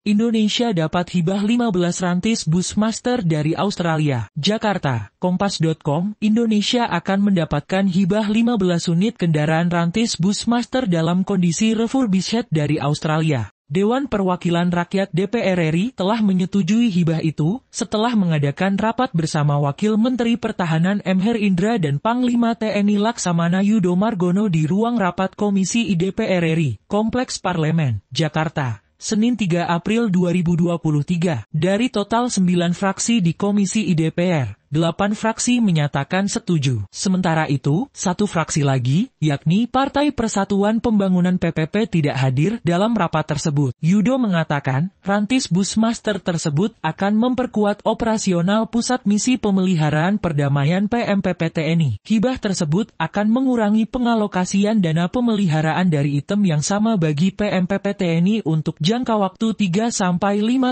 Indonesia dapat hibah 15 rantis Bushmaster dari Australia. Jakarta, Kompas.com, Indonesia akan mendapatkan hibah 15 unit kendaraan rantis Bushmaster dalam kondisi refurbished dari Australia. Dewan Perwakilan Rakyat DPR RI telah menyetujui hibah itu setelah mengadakan rapat bersama Wakil Menteri Pertahanan M. Herindra dan Panglima TNI Laksamana Yudo Margono di ruang rapat Komisi DPR RI, Kompleks Parlemen, Jakarta. Senin 3 April 2023, dari total 9 fraksi di Komisi DPR, 8 fraksi menyatakan setuju. Sementara itu, 1 fraksi lagi, yakni Partai Persatuan Pembangunan PPP tidak hadir dalam rapat tersebut. Yudo mengatakan, rantis Bushmaster tersebut akan memperkuat operasional Pusat Misi Pemeliharaan Perdamaian PMPP TNI. Hibah tersebut akan mengurangi pengalokasian dana pemeliharaan dari item yang sama bagi PMPP TNI untuk jangka waktu 3-5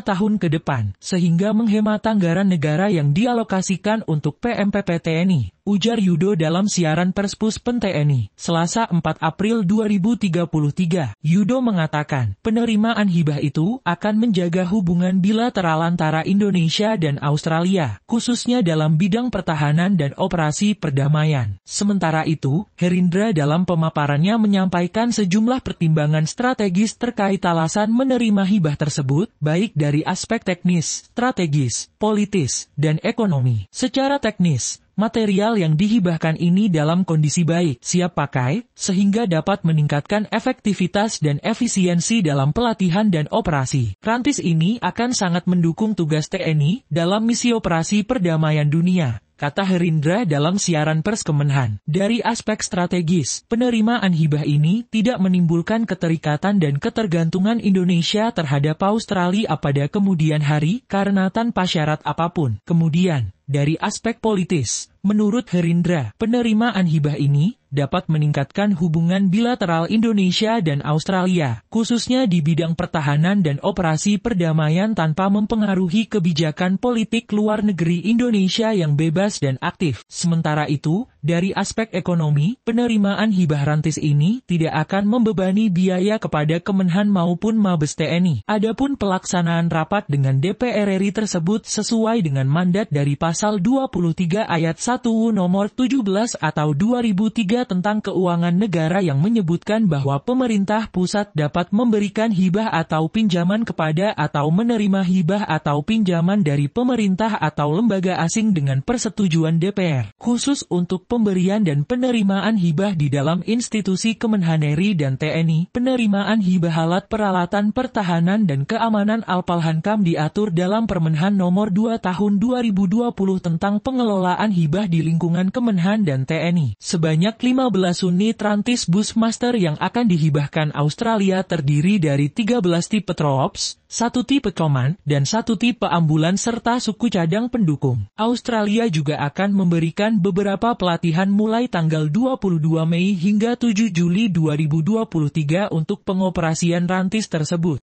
tahun ke depan, sehingga menghemat anggaran negara yang dialokasikan untuk PMPP TNI, ujar Yudo dalam siaran pers Puspen TNI, Selasa 4 April 2033. Yudo mengatakan, penerimaan hibah itu akan menjaga hubungan bilateral antara Indonesia dan Australia, khususnya dalam bidang pertahanan dan operasi perdamaian. Sementara itu, Herindra dalam pemaparannya menyampaikan sejumlah pertimbangan strategis terkait alasan menerima hibah tersebut, baik dari aspek teknis, strategis, politis, dan ekonomi. Secara teknis, material yang dihibahkan ini dalam kondisi baik, siap pakai, sehingga dapat meningkatkan efektivitas dan efisiensi dalam pelatihan dan operasi. Rantis ini akan sangat mendukung tugas TNI dalam misi operasi perdamaian dunia, kata Herindra dalam siaran pers Kemenhan. Dari aspek strategis, penerimaan hibah ini tidak menimbulkan keterikatan dan ketergantungan Indonesia terhadap Australia pada kemudian hari karena tanpa syarat apapun. Kemudian, dari aspek politis, menurut Herindra, penerimaan hibah ini dapat meningkatkan hubungan bilateral Indonesia dan Australia, khususnya di bidang pertahanan dan operasi perdamaian tanpa mempengaruhi kebijakan politik luar negeri Indonesia yang bebas dan aktif. Sementara itu, dari aspek ekonomi, penerimaan hibah rantis ini tidak akan membebani biaya kepada Kemenhan maupun Mabes TNI. Adapun pelaksanaan rapat dengan DPR RI tersebut sesuai dengan mandat dari Pasal 23 Ayat 1 Nomor 17 atau 2003 tentang keuangan negara yang menyebutkan bahwa pemerintah pusat dapat memberikan hibah atau pinjaman kepada atau menerima hibah atau pinjaman dari pemerintah atau lembaga asing dengan persetujuan DPR, khusus untuk pemberian dan penerimaan hibah di dalam institusi Kemenhan RI dan TNI. Penerimaan hibah alat peralatan pertahanan dan keamanan Alpalhankam diatur dalam Permenhan Nomor 2 Tahun 2020 tentang pengelolaan hibah di lingkungan Kemenhan dan TNI. Sebanyak 15 unit rantis Bushmaster yang akan dihibahkan Australia terdiri dari 13 tipe Troops, 1 tipe Command, dan 1 tipe ambulans serta suku cadang pendukung. Australia juga akan memberikan beberapa pelatihan mulai tanggal 22 Mei hingga 7 Juli 2023 untuk pengoperasian rantis tersebut.